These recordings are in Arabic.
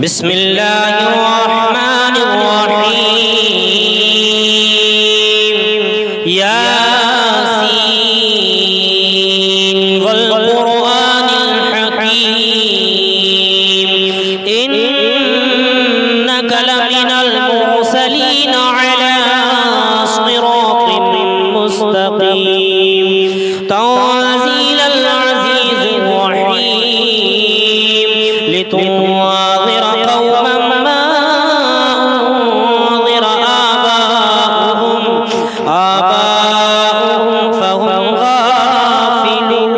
بسم الله الرحمن الرحيم ياسين والقرآن الحكيم إنك لمن المرسلين على صراط مستقيم تنزيل العزيز الرحيم لتنذر قوما ما أنذر آباؤهم فهم غافلون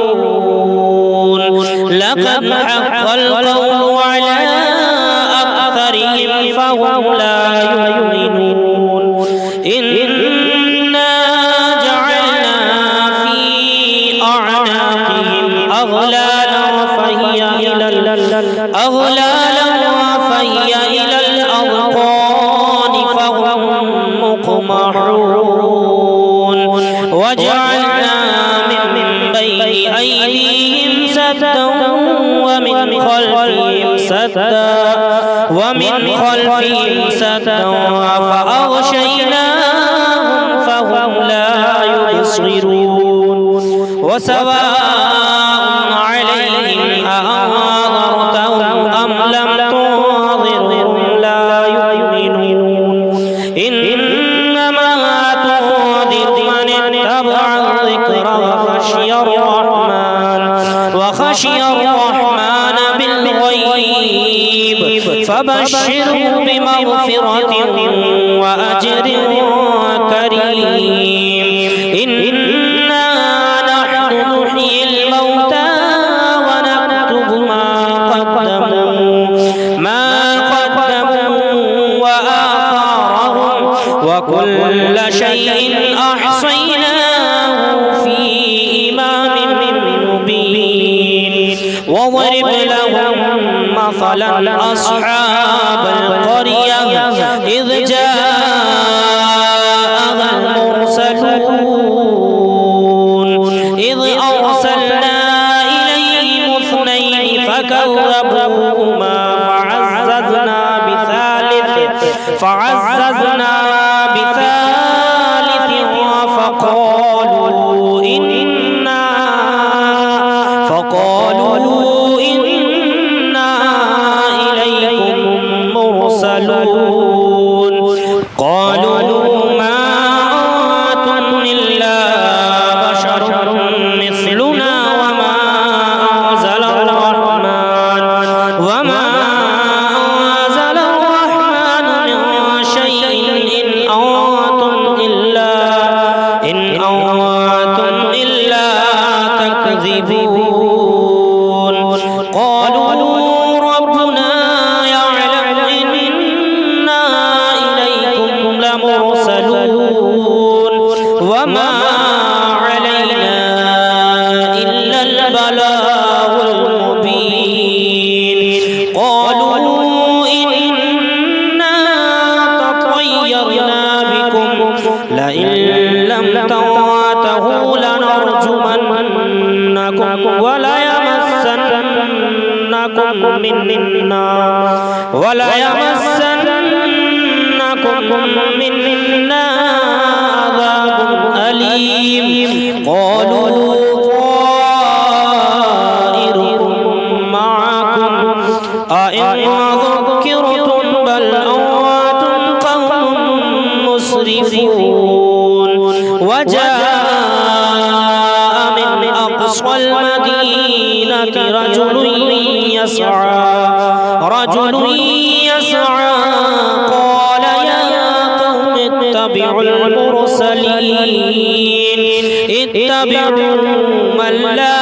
لقد حق القول على أكثرهم فهم لا يؤمنون إنا جعلنا في أعناقهم أغلالا فهي إلى الأذقان فهم مقمحون وجعلنا من بين أيديهم سدا ومن خلفهم سدا فأغشيناهم فهم لا يبصرون وسواء عليهم أأنذرتهم أم لم تنذرهم لا يؤمنون إنما تنذر من اتبع الذكر وخشي الرحمن بالغيب فبشره بمغفرة وأجر كريم إنا نحن نحيي الموتى ونكتب ما قدموا وآثارهم وكل شيء أحصيناه في إمام مبين واضرب لهم مثلا أصحاب القرية إذ جاءها المرسلون إذ أرسلنا إليهم اثنين فكذبوهما فعززنا بثالث فقالوا إنا إليكم مرسلون قالوا ما أنتم إلا بشر مثلنا وما أنزل الرحمن من شيء إن أنتم إلا تكذبون قالوا ربنا يعلم إنا إليكم لمرسلون وما علينا إلا البلاغ المبين قالوا إنا تطيرنا بكم لئن لم تنتهوا لنرجمنكم وليمسنكم منا عذاب أليم قالوا طائركم معكم أئن ذكرتم بل أنتم قوم مسرفون وجاء من أقصى المدينة رجل يسعى قال يا قوم اتبعوا من لا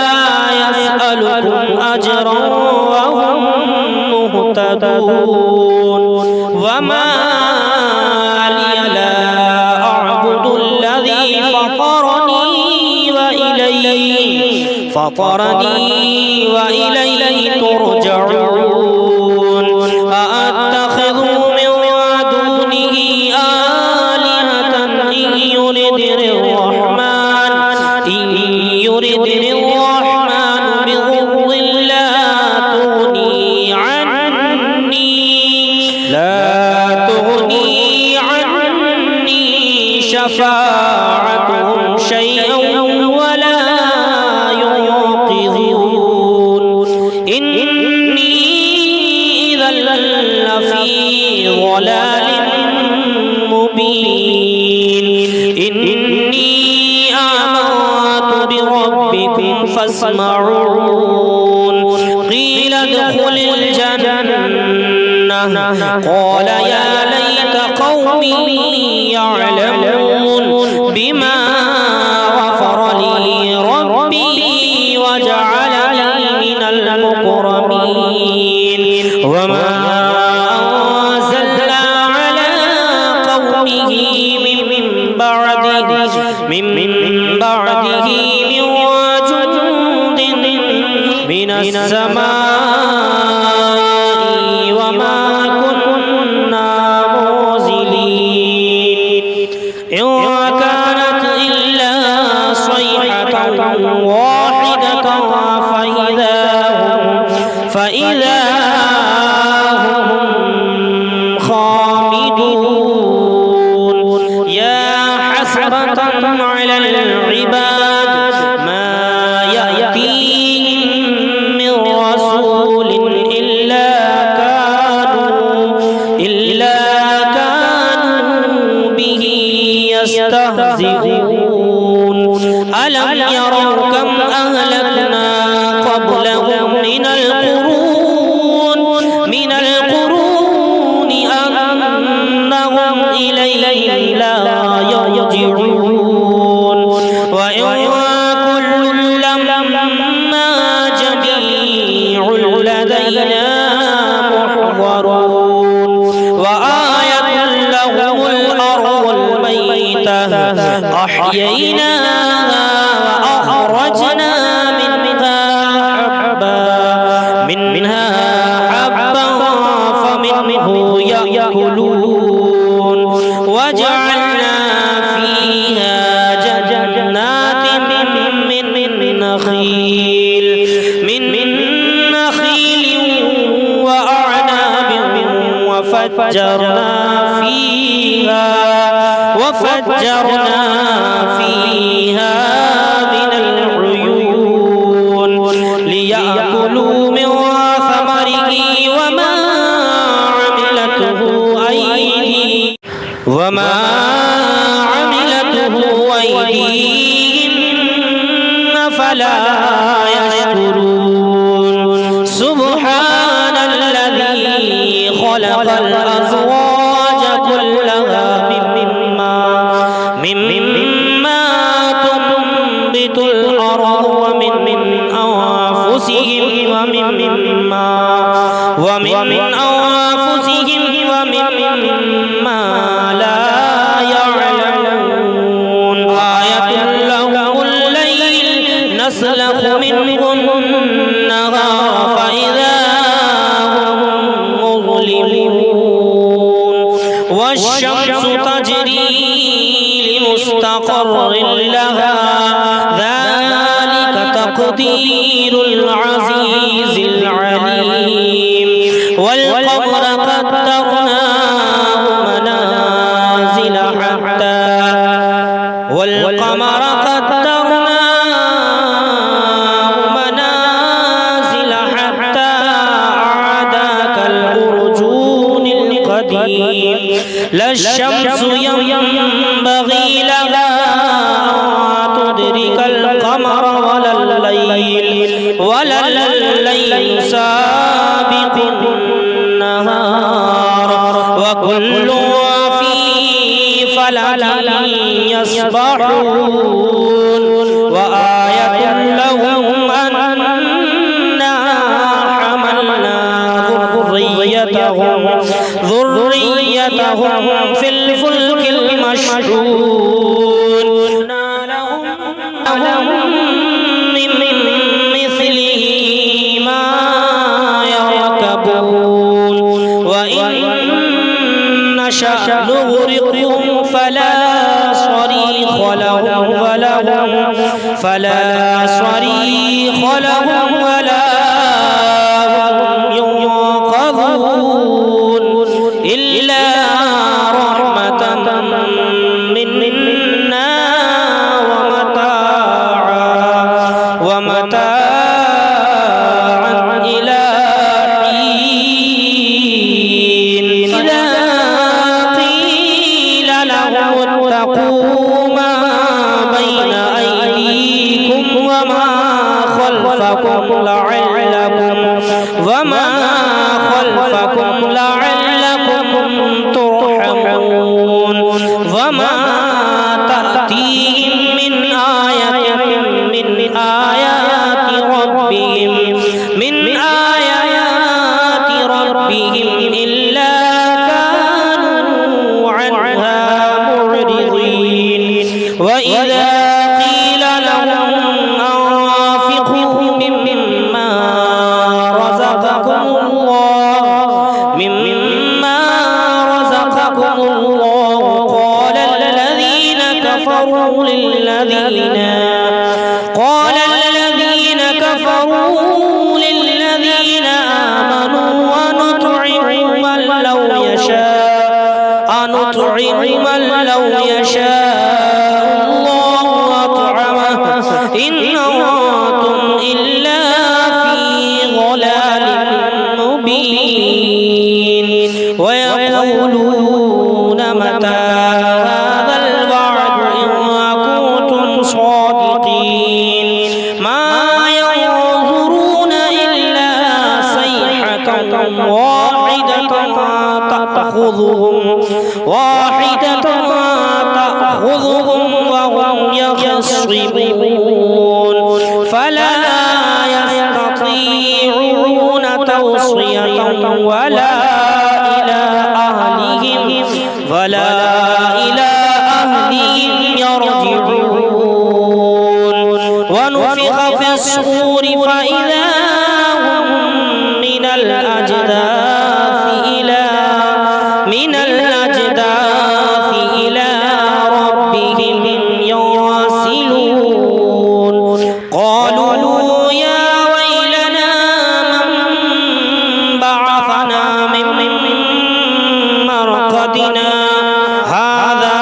يسألكم أجرا وهم مهتدون وما لي لا أعبد الذي فطرني وإليه ترجعون أأتخذ من دونه آلهة إن يردني الرحمن بضر لا تغني عني لا تغني عني شفاعتهم شيئا ولا ينقذون إني إذا لفي ضلال مبين إني آمنت بربكم فاسمعون قيل ادخل الجنة قال يا ليت قومي يعلمون بما غفر لي ربي وجعلني من المكرمين وما أنزلنا على قومه من بعده من جند من السماء وما كنا منزلين إن كانت إلا صيحة واحدة فإذا هم خامدون يا حسرة على العباد ما يأتيهم من رسول إلا كانوا به يستهزئون ألم يروا كم أهلكنا قبلهم من القرون أنهم إليه لا يرجعون وإن كل لما جميع لدينا محضرون وآية لهم الأرض الميتة أحييناها وأخرجنا منها حبا فمنه يأكلون وجعلنا فيها جنات من نخيل وأعناب وفجرنا فيها من العيون ليأكلوا من ثمره وما عملته أيديهم فلا يشكرون سبحان الذي خلق الأزواج كلها مما تنبت الأرض ومن أنفسهم ومما لا يعلمون آية لهم الليل نسلخ منه النهار فإذا هم مظلمون والشمس تجري لمستقر لها ذلك تقدير العزيز العليم والقمر قدرناه منازل حتى عاد كالأرجون القديم لا الشمس ينبغي لها أن تدرك القمر ولا الليل سابق النهار وكل في فلك يسبحون وآية لهم أنا حملنا ذريتهم في الفلك المشحون لهم من مثله ما يركبون وإن نشأ نغرقهم فلا صريخ لهم ولا هم ينقذون إلا رحمة منا ومتاعا إلى حين إذا قيل لهم اتقوا ما بين أيديكم وما خلفكم لعلكم ترحمون وما تأتيهم من آية من آيات ربهم إلا كانوا عنها معرضين وإذا قيل لهم أنفقوا مما رزقكم الله قال الذين كفروا للذين آمنوا أنطعم من لو يشاء الله أطعمه إن أنتم إلا في ضلال مبين ويقولون متى هذا الوعد إن كنتم صادقين ما ينظرون إلا صيحة واحدة تأخذهم وهم يخصمون فلا يستطيعون توصية ولا إلى أهلهم يرجعون ونفخ في الصور فإذا هم من الأجداث إلى ربهم ينسلون قالوا يا ويلنا من بعثنا من مرقدنا هذا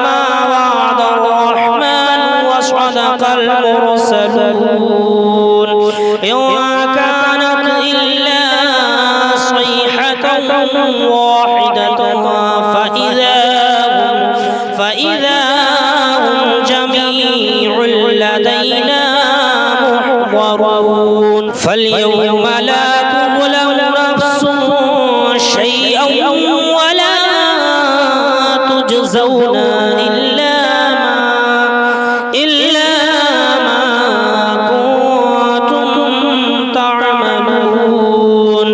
ما وعد الرحمن وصدق المرسلون إن كانت إلا صيحة واحدة فإذا هم جميع لدينا محضرون فاليوم لا تظلم نفس شيئا ولا تجزون إلا ما كنتم تعملون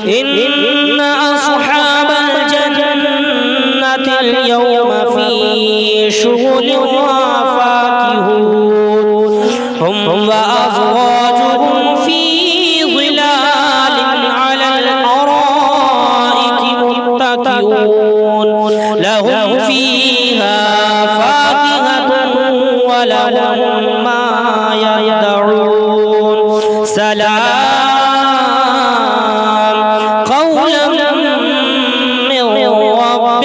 إن أصحاب الجنة اليوم في شغل فاكهون هم وأزواجهم في ظلال على الأرائك متكئون لهم فيها فاكهة ولهم ما يدعون سلام قولا من رب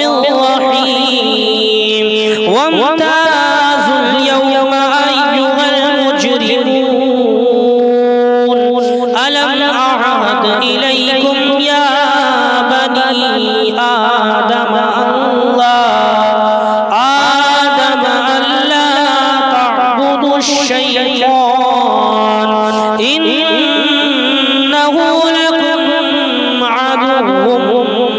رحيم وامتازوا اليوم أيها المجرمون ألم أعهد إليكم يا بني آدم ألا تعبدوا الشيطان إنه لكم عدو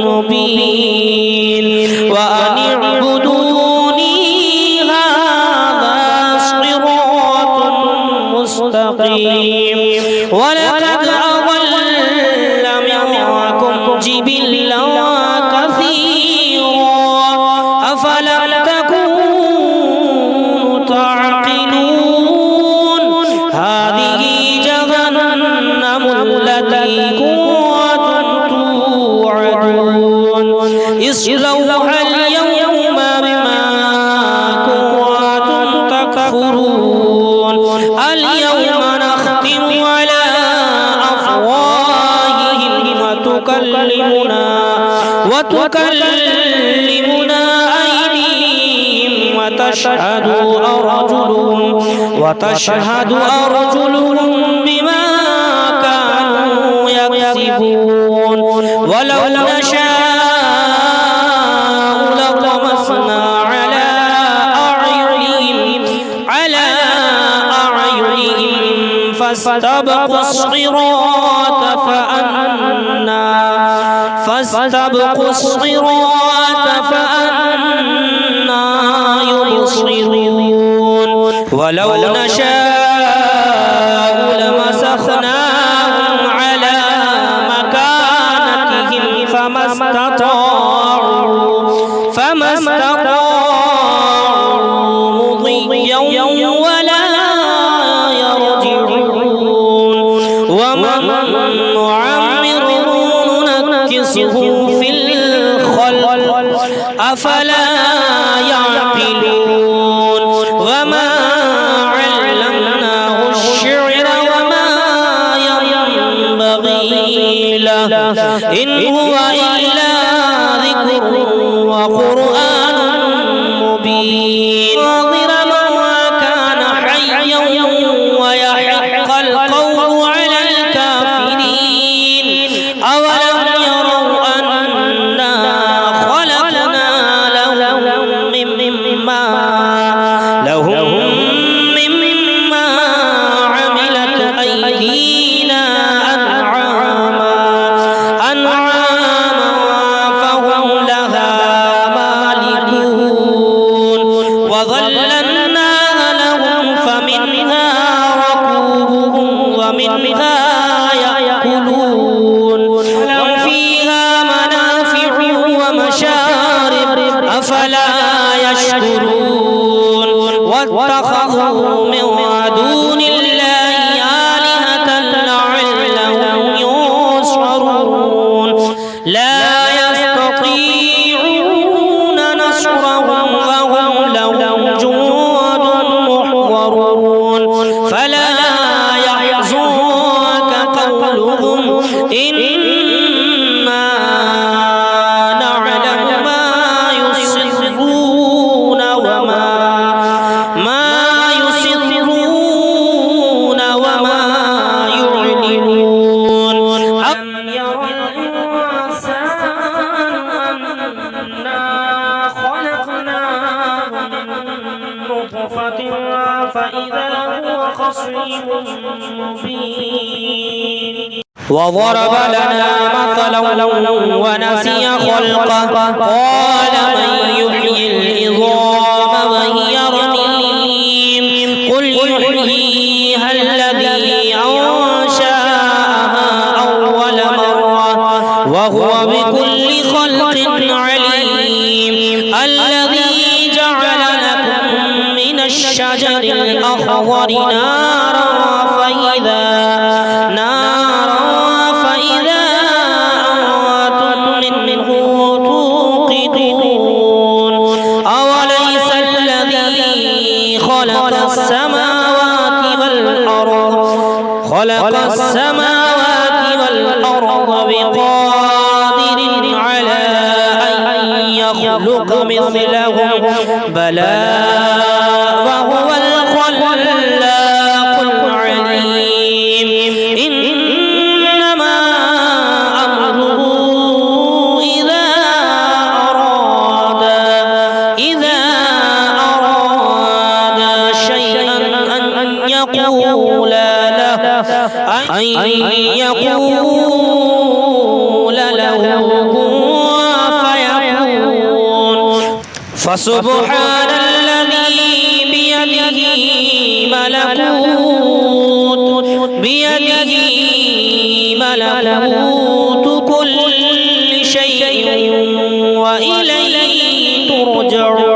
مبين وأن اعبدوني هذا صراط مستقيم ولقد أضل منكم جبلا كثيرا أفلم تكونوا تعقلون هذه جهنم التي كنتم توعدون اصلوها اليوم بما كنتم تكفرون اليوم نختم على أفواههم وتكلمنا وتكلمنا أيديهم وتشهد أرجلهم بما كانوا يكسبون ولو نشاء لطمسنا على أعينهم فاستبقوا الصراط فأنا يبصرون ولو نشاء لمسخناهم على مكانتهم فما استطاعوا مضيا ولا يرجعون ومن نعمره ننكسه في الخلق أفلا يعقلون وما علمناه الشعر وما ينبغي له إن هو إلا ذكر وقرآن مبين ناظر من كان حيا ويحق القول على الكافرين أولم يروا أنا خلقنا لهم مما عملت أيدينا أنعاما فهم لها مالكون وظللناها لهم فمنها ركوبهم ومنها يأكلون لهم فيها منافع ومشارب أفلا يشكرون واتخذوا من دون الله آلهة لعلهم ينصرون لا يستطيعون نصرهم وهم لهم جند محضرون فلا يحزنك قولهم إنا نعلم ما يسرون وما يعلنون أم يرى الإنسان أنا خلقناه من نطفة فإذا هو خصيم مبين وضرب لنا مثلا ونسي خلقه قال من يحيي العظام وهي رميم قل يحييها الذي أنشأها أول مرة وهو بكل خلق عليم الذي جعل لكم من الشجر الأخضر نارا فإذا أنتم منه توقدون أوليس الذي خلق السماوات والأرض بقادر على أن يخلق مثلهم بلى وهو الخلاق العليم إنما أمره إذا أراد شيئا أن يقول له كن فيكون فسبحان الذي بيده ملكوت كل شيء وإليه ترجعون